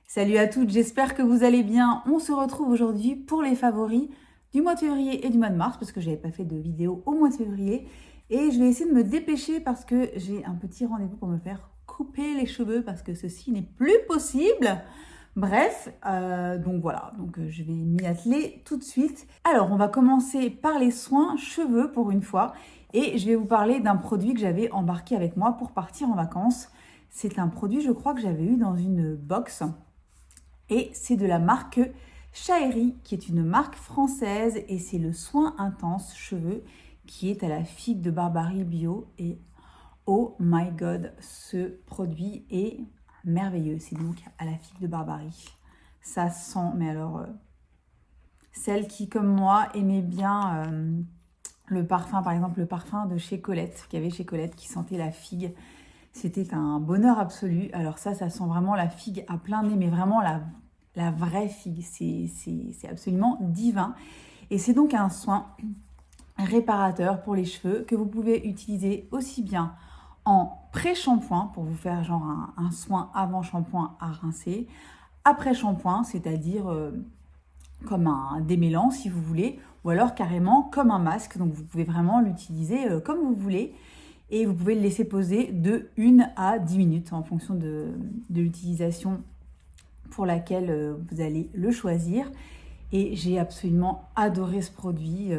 Salut à toutes, j'espère que vous allez bien. On se retrouve aujourd'hui pour les favoris du mois de février et du mois de mars parce que je n'avais pas fait de vidéo au mois de février et je vais essayer de me dépêcher parce que j'ai un petit rendez-vous pour me faire couper les cheveux parce que ceci n'est plus possible. Bref, donc voilà, je vais m'y atteler tout de suite. Alors, on va commencer par les soins cheveux pour une fois et je vais vous parler d'un produit que j'avais embarqué avec moi pour partir en vacances. C'est un produit, je crois, que j'avais eu dans une box. Et c'est de la marque Shaeri, qui est une marque française, et c'est le soin intense cheveux qui est à la figue de Barbarie bio. Et oh my god, ce produit est merveilleux. C'est donc à la figue de Barbarie. Ça sent, mais alors, celle qui, comme moi, aimait bien le parfum, par exemple le parfum de chez Colette, qu'il y avait chez Colette, qui sentait la figue. C'était un bonheur absolu. Alors ça sent vraiment la figue à plein nez, mais vraiment la vraie figue. C'est absolument divin. Et c'est donc un soin réparateur pour les cheveux que vous pouvez utiliser aussi bien en pré-shampoing, pour vous faire genre un soin avant shampoing à rincer, après shampoing, c'est-à-dire comme un démêlant si vous voulez, ou alors carrément comme un masque. Donc vous pouvez vraiment l'utiliser comme vous voulez. Et vous pouvez le laisser poser de 1 à 10 minutes en fonction de l'utilisation pour laquelle vous allez le choisir. Et j'ai absolument adoré ce produit.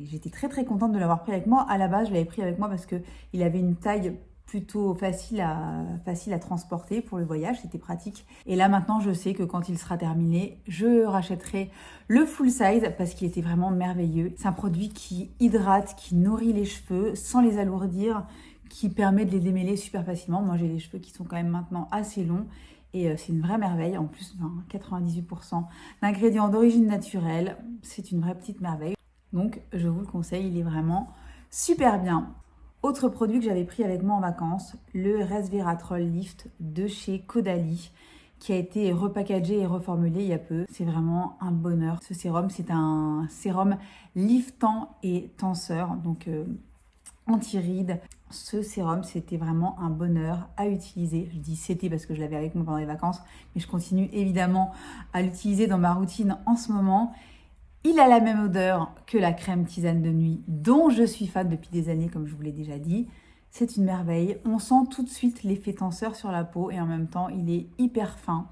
J'étais très très contente de l'avoir pris avec moi. À la base, je l'avais pris avec moi parce qu'il avait une taille plutôt facile à transporter pour le voyage, c'était pratique. Et là maintenant, je sais que quand il sera terminé, je rachèterai le full size parce qu'il était vraiment merveilleux. C'est un produit qui hydrate, qui nourrit les cheveux sans les alourdir, qui permet de les démêler super facilement. Moi, j'ai les cheveux qui sont quand même maintenant assez longs. Et c'est une vraie merveille. En plus, 98% d'ingrédients d'origine naturelle. C'est une vraie petite merveille. Donc, je vous le conseille, il est vraiment super bien. Autre produit que j'avais pris avec moi en vacances, le Resveratrol Lift de chez Caudalie, qui a été repackagé et reformulé il y a peu. C'est vraiment un bonheur. Ce sérum, c'est un sérum liftant et tenseur, donc anti-rides. Ce sérum, c'était vraiment un bonheur à utiliser. Je dis c'était parce que je l'avais avec moi pendant les vacances, mais je continue évidemment à l'utiliser dans ma routine en ce moment. Il a la même odeur que la crème tisane de nuit, dont je suis fan depuis des années, comme je vous l'ai déjà dit. C'est une merveille. On sent tout de suite l'effet tenseur sur la peau et en même temps, il est hyper fin.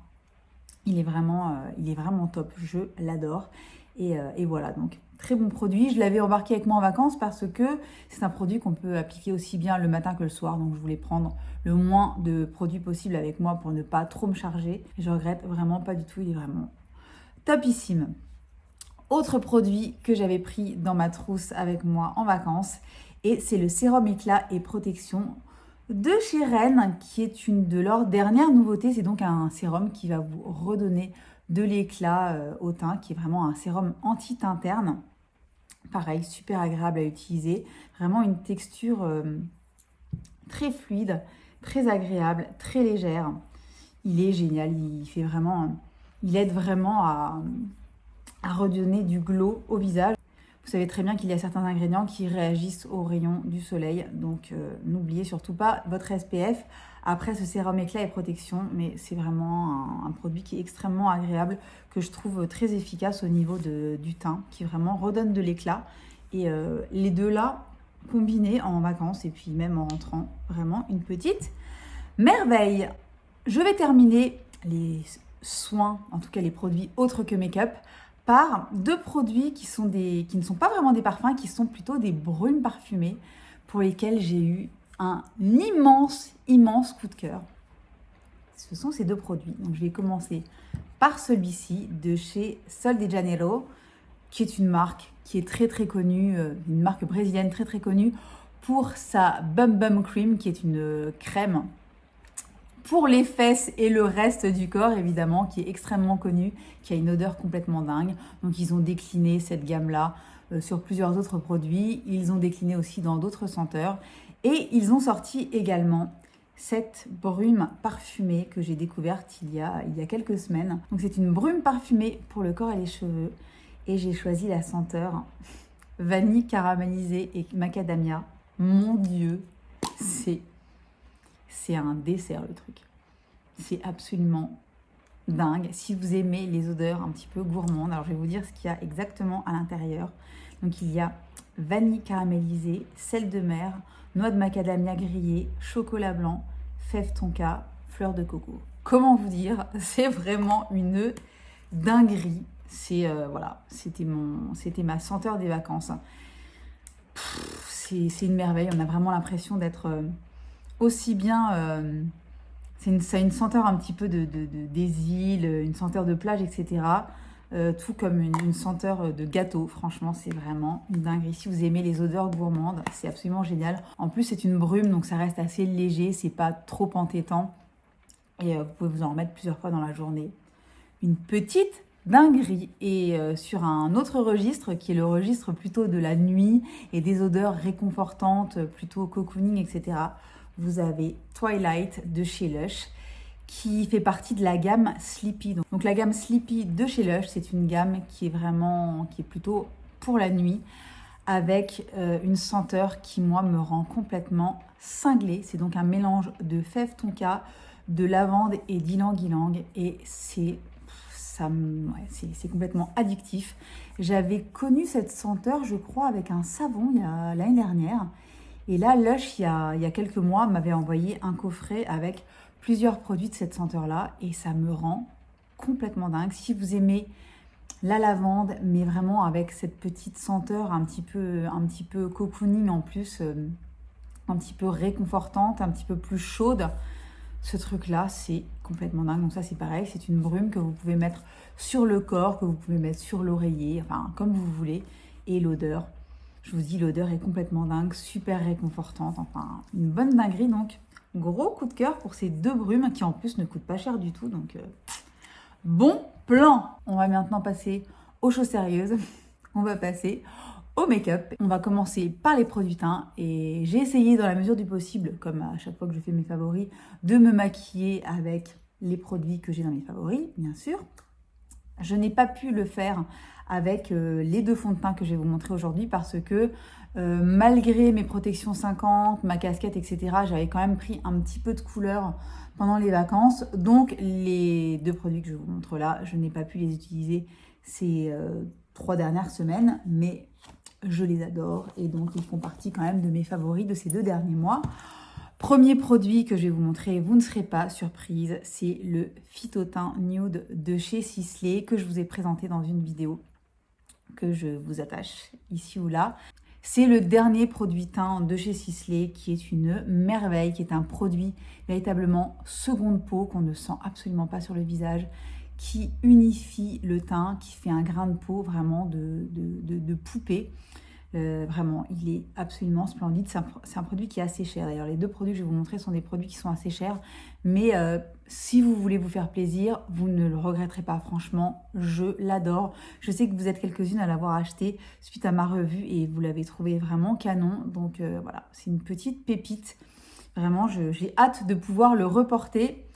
Il est vraiment top. Je l'adore. Et voilà, donc très bon produit. Je l'avais embarqué avec moi en vacances parce que c'est un produit qu'on peut appliquer aussi bien le matin que le soir. Donc je voulais prendre le moins de produits possible avec moi pour ne pas trop me charger. Je regrette vraiment pas du tout. Il est vraiment topissime. Autre produit que j'avais pris dans ma trousse avec moi en vacances, et c'est le sérum éclat et protection de chez Rennes, qui est une de leurs dernières nouveautés. C'est donc un sérum qui va vous redonner de l'éclat au teint, qui est vraiment un sérum anti-teint terne. Pareil, super agréable à utiliser, vraiment une texture très fluide, très agréable, très légère. Il est génial, il aide vraiment à redonner du glow au visage. Vous savez très bien qu'il y a certains ingrédients qui réagissent aux rayons du soleil, donc n'oubliez surtout pas votre SPF. Après ce sérum éclat et protection, mais c'est vraiment un produit qui est extrêmement agréable, que je trouve très efficace au niveau du teint, qui vraiment redonne de l'éclat. Et les deux là, combinés en vacances et puis même en rentrant, vraiment une petite merveille. Je vais terminer les soins, en tout cas les produits autres que make-up, par deux produits qui ne sont pas vraiment des parfums, qui sont plutôt des brumes parfumées pour lesquelles j'ai eu un immense coup de cœur. Ce sont ces deux produits. Donc je vais commencer par celui-ci de chez Sol de Janeiro, qui est une marque qui est très très connue, une marque brésilienne très très connue pour sa Bum Bum Cream, qui est une crème pour les fesses et le reste du corps, évidemment, qui est extrêmement connu, qui a une odeur complètement dingue. Donc, ils ont décliné cette gamme-là sur plusieurs autres produits. Ils ont décliné aussi dans d'autres senteurs. Et ils ont sorti également cette brume parfumée que j'ai découverte il y a quelques semaines. Donc, c'est une brume parfumée pour le corps et les cheveux. Et j'ai choisi la senteur vanille caramélisée et macadamia. Mon Dieu, c'est un dessert le truc. C'est absolument dingue si vous aimez les odeurs un petit peu gourmandes. Alors je vais vous dire ce qu'il y a exactement à l'intérieur. Donc il y a vanille caramélisée, sel de mer, noix de macadamia grillée, chocolat blanc, fève tonka, fleur de coco. Comment vous dire? C'est vraiment une dinguerie. C'est voilà, c'était ma senteur des vacances. C'est une merveille. On a vraiment l'impression d'être aussi bien. Ça a une senteur un petit peu des îles, une senteur de plage, etc. Tout comme une senteur de gâteau. Franchement, c'est vraiment une dinguerie. Si vous aimez les odeurs gourmandes, c'est absolument génial. En plus, c'est une brume, donc ça reste assez léger. C'est pas trop entêtant. Et vous pouvez vous en remettre plusieurs fois dans la journée. Une petite dinguerie. Et sur un autre registre, qui est le registre plutôt de la nuit et des odeurs réconfortantes, plutôt cocooning, etc., vous avez Twilight de chez Lush, qui fait partie de la gamme Sleepy. Donc la gamme Sleepy de chez Lush, c'est une gamme qui est plutôt pour la nuit, avec une senteur qui, moi, me rend complètement cinglée. C'est donc un mélange de fève tonka, de lavande et d'ylang-ylang, et c'est complètement addictif. J'avais connu cette senteur, je crois, avec un savon l'année dernière. Et là, Lush, il y a quelques mois, m'avait envoyé un coffret avec plusieurs produits de cette senteur-là. Et ça me rend complètement dingue. Si vous aimez la lavande, mais vraiment avec cette petite senteur un petit peu cocooning en plus, un petit peu réconfortante, un petit peu plus chaude, ce truc-là, c'est complètement dingue. Donc ça, c'est pareil, c'est une brume que vous pouvez mettre sur le corps, que vous pouvez mettre sur l'oreiller, enfin, comme vous voulez. Et l'odeur, je vous dis, l'odeur est complètement dingue, super réconfortante, enfin, une bonne dinguerie. Donc, gros coup de cœur pour ces deux brumes qui, en plus, ne coûtent pas cher du tout. Donc, bon plan. On va maintenant passer aux choses sérieuses. On va passer au make-up. On va commencer par les produits teint et j'ai essayé dans la mesure du possible, comme à chaque fois que je fais mes favoris, de me maquiller avec les produits que j'ai dans mes favoris, bien sûr. Je n'ai pas pu le faire avec les deux fonds de teint que je vais vous montrer aujourd'hui parce que malgré mes protections 50, ma casquette, etc., j'avais quand même pris un petit peu de couleur pendant les vacances. Donc les deux produits que je vous montre là, je n'ai pas pu les utiliser ces 3 dernières semaines, mais je les adore et donc ils font partie quand même de mes favoris de ces 2 derniers mois. Premier produit que je vais vous montrer, vous ne serez pas surprise, c'est le Phytoteint Nude de chez Sisley que je vous ai présenté dans une vidéo que je vous attache ici ou là. C'est le dernier produit teint de chez Sisley qui est une merveille, qui est un produit véritablement seconde peau qu'on ne sent absolument pas sur le visage, qui unifie le teint, qui fait un grain de peau vraiment de poupée. Vraiment, il est absolument splendide. C'est un produit qui est assez cher. D'ailleurs, les deux produits que je vais vous montrer sont des produits qui sont assez chers. Mais si vous voulez vous faire plaisir, vous ne le regretterez pas. Franchement, je l'adore. Je sais que vous êtes quelques-unes à l'avoir acheté suite à ma revue et vous l'avez trouvé vraiment canon. Donc voilà, c'est une petite pépite. Vraiment, j'ai hâte de pouvoir le reporter.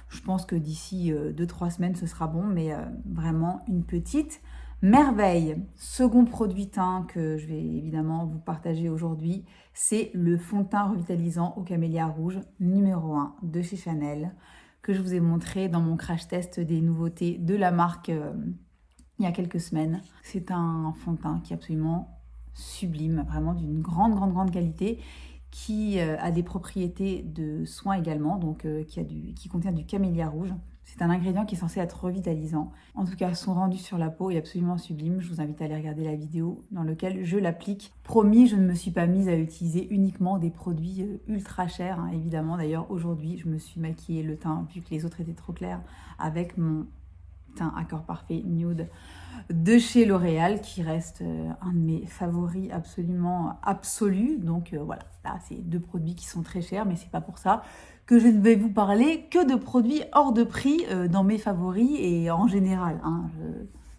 Je pense que d'ici 2-3 semaines, ce sera bon. Mais vraiment, une petite merveille. Second produit teint que je vais évidemment vous partager aujourd'hui, c'est le fond de teint revitalisant au camélia rouge numéro 1 de chez Chanel que je vous ai montré dans mon crash test des nouveautés de la marque il y a quelques semaines. C'est un fond de teint qui est absolument sublime, vraiment d'une grande qualité, qui a des propriétés de soins également, donc qui contient du camélia rouge. C'est un ingrédient qui est censé être revitalisant. En tout cas, son rendu sur la peau est absolument sublime. Je vous invite à aller regarder la vidéo dans laquelle je l'applique. Promis, je ne me suis pas mise à utiliser uniquement des produits ultra chers, hein, évidemment. D'ailleurs, aujourd'hui, je me suis maquillée le teint, vu que les autres étaient trop clairs, avec mon teint Accord Parfait Nude de chez L'Oréal, qui reste un de mes favoris absolument absolus. Donc voilà, là, c'est 2 produits qui sont très chers, mais c'est pas pour ça que je ne vais vous parler que de produits hors de prix dans mes favoris et en général. Hein,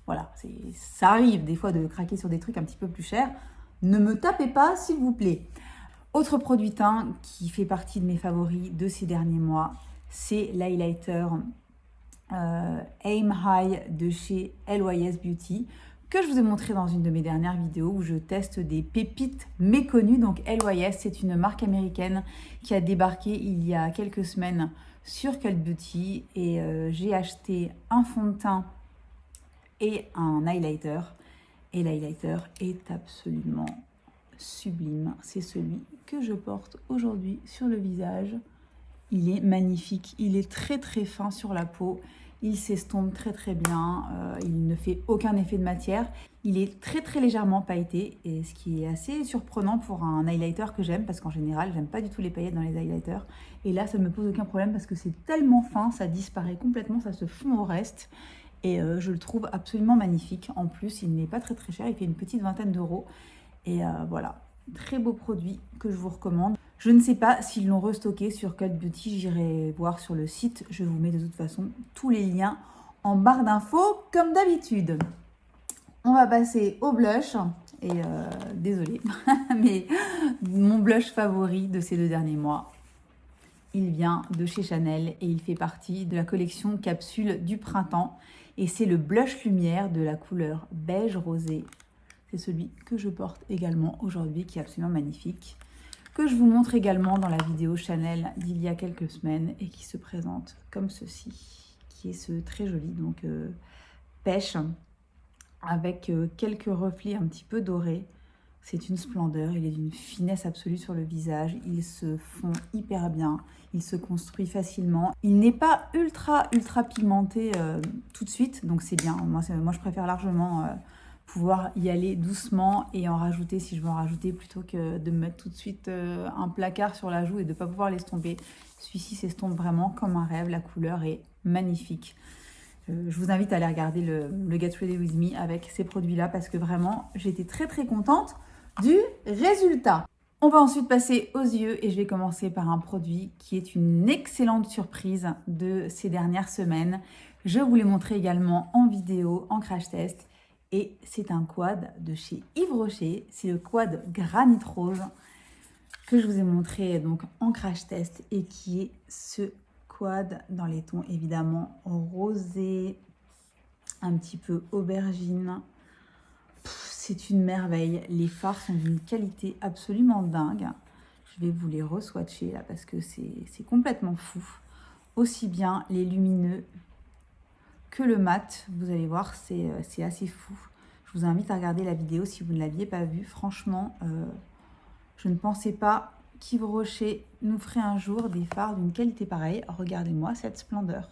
voilà, ça arrive des fois de craquer sur des trucs un petit peu plus chers. Ne me tapez pas, s'il vous plaît. Autre produit teint qui fait partie de mes favoris de ces derniers mois, c'est l'highlighter Aim High de chez LYS Beauty, que je vous ai montré dans une de mes dernières vidéos où je teste des pépites méconnues. Donc LYS, c'est une marque américaine qui a débarqué il y a quelques semaines sur Cult Beauty et j'ai acheté un fond de teint et un highlighter. Et l'highlighter est absolument sublime. C'est celui que je porte aujourd'hui sur le visage. Il est magnifique. Il est très très fin sur la peau. Il s'estompe très très bien. Il ne fait aucun effet de matière. Il est très très légèrement pailleté. Et ce qui est assez surprenant pour un highlighter que j'aime, parce qu'en général, j'aime pas du tout les paillettes dans les highlighters. Et là, ça ne me pose aucun problème parce que c'est tellement fin, ça disparaît complètement, ça se fond au reste. Et je le trouve absolument magnifique. En plus, il n'est pas très très cher. Il fait une petite vingtaine d'euros. Et voilà, très beau produit que je vous recommande. Je ne sais pas s'ils l'ont restocké sur Cult Beauty, j'irai voir sur le site. Je vous mets de toute façon tous les liens en barre d'infos comme d'habitude. On va passer au blush. Et désolée, mais mon blush favori de ces 2 derniers mois, il vient de chez Chanel et il fait partie de la collection Capsule du printemps. Et c'est le blush lumière de la couleur beige rosé. C'est celui que je porte également aujourd'hui, qui est absolument magnifique. Que je vous montre également dans la vidéo Chanel d'il y a quelques semaines et qui se présente comme ceci. Qui est ce très joli, donc pêche, avec quelques reflets un petit peu dorés. C'est une splendeur, il est d'une finesse absolue sur le visage, il se fond hyper bien, il se construit facilement. Il n'est pas ultra pigmenté tout de suite, donc c'est bien. Moi je préfère largement pouvoir y aller doucement et en rajouter si je veux en rajouter, plutôt que de me mettre tout de suite un placard sur la joue et de ne pas pouvoir l'estomper. Celui-ci s'estompe vraiment comme un rêve, la couleur est magnifique. Je vous invite à aller regarder le Get Ready With Me avec ces produits-là parce que vraiment, j'étais très contente du résultat. On va ensuite passer aux yeux et je vais commencer par un produit qui est une excellente surprise de ces dernières semaines. Je vous l'ai montré également en vidéo, en crash test. Et c'est un quad de chez Yves Rocher. C'est le quad Granit Rose que je vous ai montré donc en crash test et qui est ce quad dans les tons évidemment rosé, un petit peu aubergine. C'est une merveille. Les fards sont d'une qualité absolument dingue. Je vais vous les re-swatcher là parce que c'est complètement fou. Aussi bien les lumineux que le mat. Vous allez voir, c'est assez fou. Je vous invite à regarder la vidéo si vous ne l'aviez pas vue. Franchement, je ne pensais pas qu'Yves Rocher nous ferait un jour des fards d'une qualité pareille. Regardez-moi cette splendeur.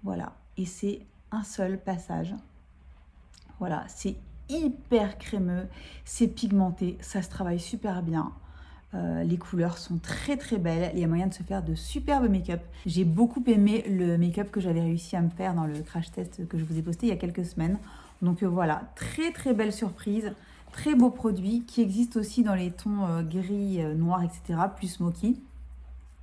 Voilà. Et c'est un seul passage. Voilà, c'est hyper crémeux, c'est pigmenté, ça se travaille super bien. Les couleurs sont très belles, il y a moyen de se faire de superbes make-up. J'ai beaucoup aimé le make-up que j'avais réussi à me faire dans le crash test que je vous ai posté il y a quelques semaines. Donc voilà, très belle surprise, très beau produit qui existe aussi dans les tons gris, noir, etc. plus smoky.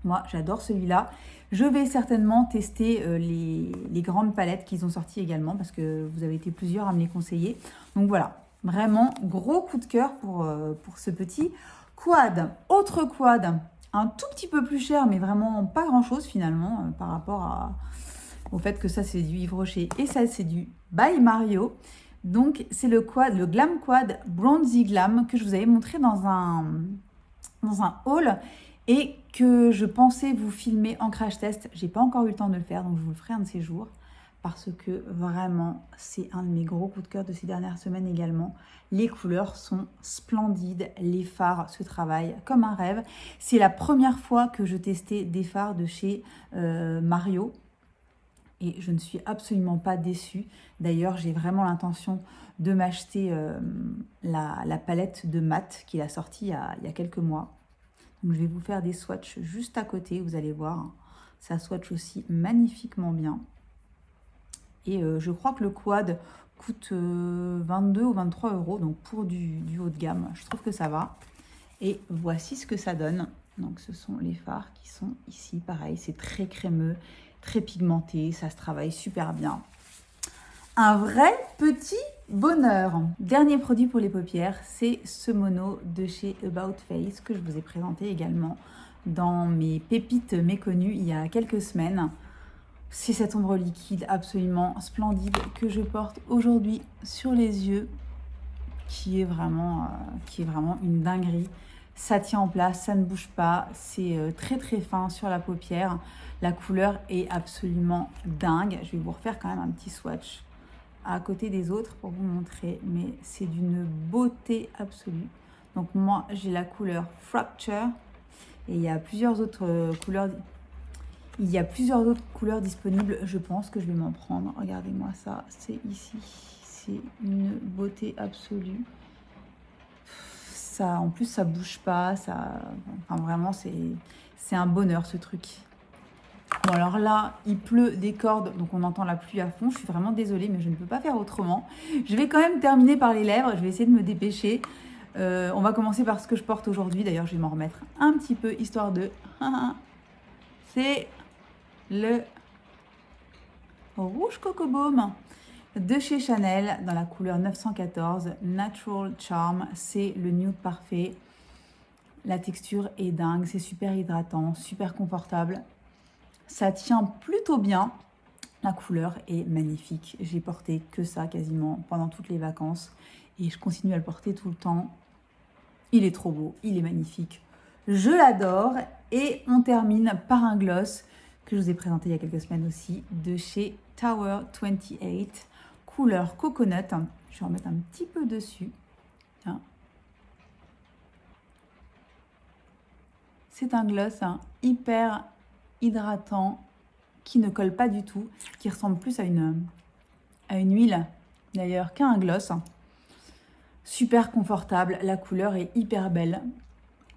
Moi, j'adore celui-là. Je vais certainement tester les grandes palettes qu'ils ont sorties également parce que vous avez été plusieurs à me les conseiller. Donc voilà, vraiment gros coup de cœur pour ce petit quad. Autre quad, un tout petit peu plus cher, mais vraiment pas grand-chose finalement par rapport au fait que ça c'est du Yves Rocher et ça c'est du By Mario. Donc c'est le quad, le Glam Quad Bronzy Glam que je vous avais montré dans un haul et que je pensais vous filmer en crash test. J'ai pas encore eu le temps de le faire, donc je vous le ferai un de ces jours parce que vraiment, c'est un de mes gros coups de cœur de ces dernières semaines également. Les couleurs sont splendides, les fards se travaillent comme un rêve. C'est la première fois que je testais des fards de chez Mario et je ne suis absolument pas déçue. D'ailleurs, j'ai vraiment l'intention de m'acheter la palette de mat qu'il a sortie il y a quelques mois. Donc, je vais vous faire des swatchs juste à côté, vous allez voir. Ça swatch aussi magnifiquement bien. Et je crois que le quad coûte 22 ou 23 euros, donc pour du haut de gamme, je trouve que ça va. Et voici ce que ça donne. Donc ce sont les fards qui sont ici, pareil, c'est très crémeux, très pigmenté, ça se travaille super bien. Un vrai petit bonheur. Dernier produit pour les paupières, c'est ce mono de chez About Face que je vous ai présenté également dans mes pépites méconnues il y a quelques semaines. C'est cette ombre liquide absolument splendide que je porte aujourd'hui sur les yeux qui est vraiment une dinguerie. Ça tient en place, ça ne bouge pas. C'est très très fin sur la paupière. La couleur est absolument dingue. Je vais vous refaire quand même un petit swatch à côté des autres pour vous montrer. Mais c'est d'une beauté absolue. Donc moi, j'ai la couleur Fracture. Et il y a plusieurs autres couleurs. Il y a plusieurs autres couleurs disponibles. Je pense que je vais m'en prendre. Regardez-moi ça. C'est ici. C'est une beauté absolue. Ça, en plus, ça bouge pas. Enfin, vraiment, c'est un bonheur ce truc. Bon, alors là, il pleut des cordes, donc on entend la pluie à fond. Je suis vraiment désolée, mais je ne peux pas faire autrement. Je vais quand même terminer par les lèvres. Je vais essayer de me dépêcher. On va commencer par ce que je porte aujourd'hui. D'ailleurs, je vais m'en remettre un petit peu, histoire de... C'est le rouge Coco Baume de chez Chanel dans la couleur 914 Natural Charm. C'est le nude parfait. La texture est dingue, c'est super hydratant, super confortable. Ça tient plutôt bien. La couleur est magnifique. J'ai porté que ça quasiment pendant toutes les vacances et je continue à le porter tout le temps. Il est trop beau, il est magnifique. Je l'adore et on termine par un gloss que je vous ai présenté il y a quelques semaines aussi de chez Tower 28, couleur coconut. Je vais en mettre un petit peu dessus. Tiens. C'est un gloss hyper hydratant qui ne colle pas du tout, qui ressemble plus à une huile d'ailleurs qu'à un gloss. Super confortable, la couleur est hyper belle.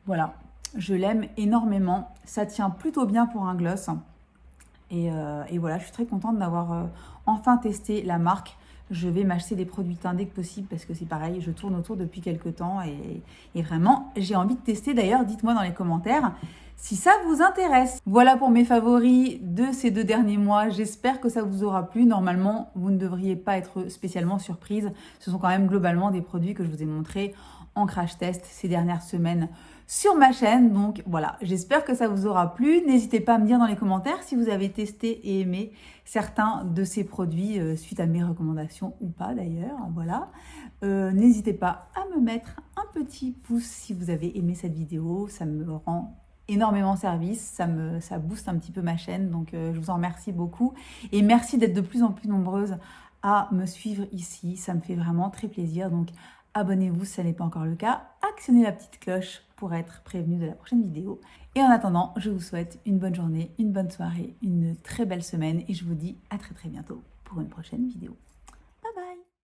Voilà, je l'aime énormément. Ça tient plutôt bien pour un gloss. Et voilà, je suis très contente d'avoir enfin testé la marque. Je vais m'acheter des produits teints dès que possible parce que c'est pareil, je tourne autour depuis quelques temps et vraiment, j'ai envie de tester. D'ailleurs, dites-moi dans les commentaires si ça vous intéresse. Voilà pour mes favoris de ces 2 derniers mois. J'espère que ça vous aura plu. Normalement, vous ne devriez pas être spécialement surprise. Ce sont quand même globalement des produits que je vous ai montrés en crash test ces dernières semaines sur ma chaîne. Donc voilà, j'espère que ça vous aura plu. N'hésitez pas à me dire dans les commentaires si vous avez testé et aimé certains de ces produits suite à mes recommandations ou pas d'ailleurs. Voilà. N'hésitez pas à me mettre un petit pouce si vous avez aimé cette vidéo. Ça me rend énormément service, ça booste un petit peu ma chaîne, donc je vous en remercie beaucoup et merci d'être de plus en plus nombreuses à me suivre ici, ça me fait vraiment très plaisir. Donc abonnez-vous si ça n'est pas encore le cas, actionnez la petite cloche pour être prévenu de la prochaine vidéo et en attendant, je vous souhaite une bonne journée, une bonne soirée, une très belle semaine et je vous dis à très bientôt pour une prochaine vidéo.